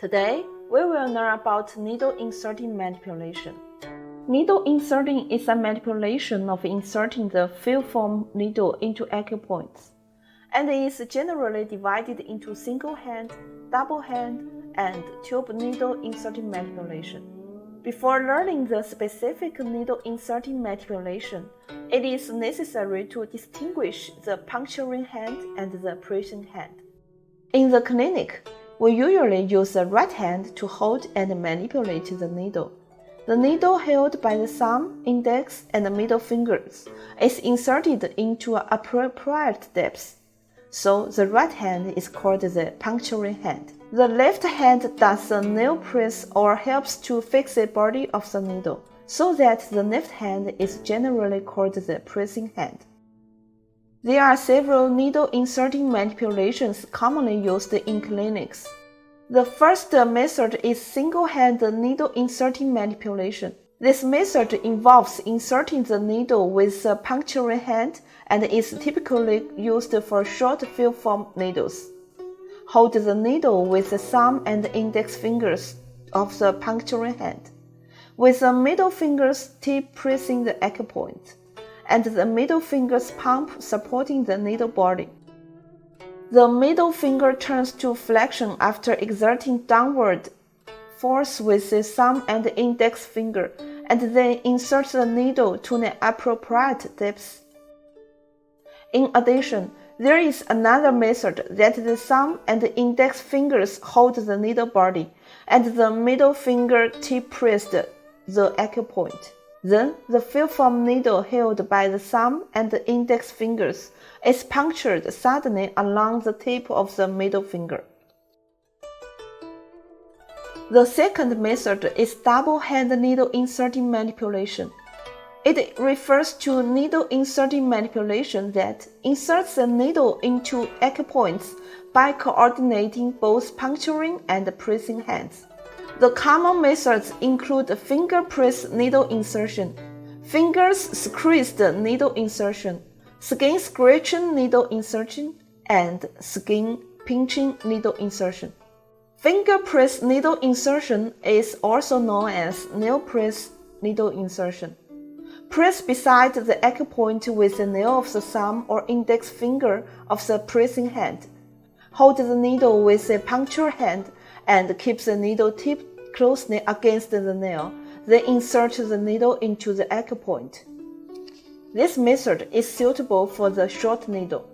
Today, we will learn about needle inserting manipulation. Needle inserting is a manipulation of inserting the fill-form needle into acupoints, and is generally divided into single-hand, double-hand, and tube needle inserting manipulation. Before learning the specific needle inserting manipulation, it is necessary to distinguish the puncturing hand and the pressing hand. In the clinic, we usually use the right hand to hold and manipulate the needle. The needle held by the thumb, index, and middle fingers is inserted into an appropriate depth, so the right hand is called the puncturing hand. The left hand does the nail press or helps to fix the body of the needle, so that the left hand is generally called the pressing hand. There are several needle inserting manipulations commonly used in clinics. The first method is single-hand needle inserting manipulation. This method involves inserting the needle with the puncturing hand and is typically used for short fill-form needles. Hold the needle with the thumb and index fingers of the puncturing hand, with the middle finger's tip pressing the acupoint, and the middle finger's pump supporting the needle body. The middle finger turns to flexion after exerting downward force with the thumb and index finger, and then inserts the needle to an appropriate depth. In addition, there is another method that the thumb and index fingers hold the needle body, and the middle finger tip pressed the acupoint. Then, the fill-form needle held by the thumb and the index fingers is punctured suddenly along the tip of the middle finger. The second method is double-hand needle inserting manipulation. It refers to needle inserting manipulation that inserts the needle into acupoints by coordinating both puncturing and pressing hands. The common methods include finger press needle insertion, fingers squeezed needle insertion, skin scratching needle insertion, and skin pinching needle insertion. Finger press needle insertion is also known as nail press needle insertion. Press beside the acupoint with the nail of the thumb or index finger of the pressing hand. Hold the needle with the puncture hand and keep the needle tip closely against the nail, then insert the needle into the acupoint. This method is suitable for the short needle.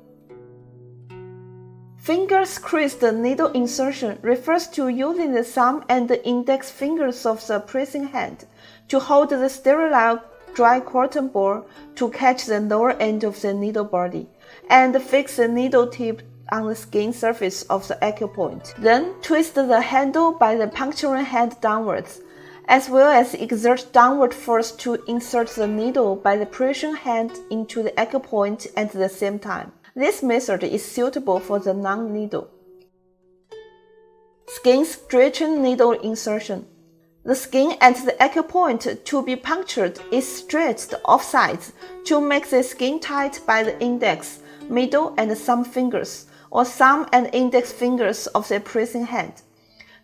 Finger squeezed needle insertion refers to using the thumb and the index fingers of the pressing hand to hold the sterile dry cotton ball to catch the lower end of the needle body and fix the needle tip on the skin surface of the acupoint. Then twist the handle by the puncturing hand downwards, as well as exert downward force to insert the needle by the pressing hand into the acupoint at the same time. This method is suitable for the non-needle. Skin stretching needle insertion. The skin at the acupoint to be punctured is stretched off sides to make the skin tight by the index, middle, and thumb fingers, or thumb and index fingers of the pressing hand.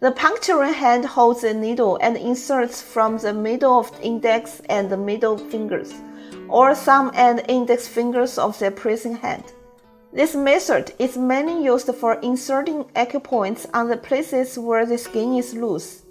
The puncturing hand holds the needle and inserts from the middle of the index and the middle fingers, or thumb and index fingers of the pressing hand. This method is mainly used for inserting acupoints on the places where the skin is loose.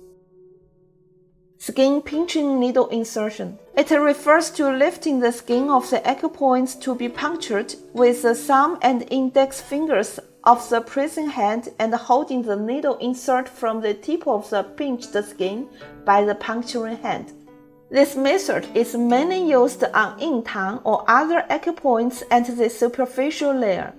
Skin pinching needle insertion. It refers to lifting the skin of the acupoints to be punctured with the thumb and index fingers of the pressing hand and holding the needle insert from the tip of the pinched skin by the puncturing hand. This method is mainly used on yin tang or other acupoints at the superficial layer.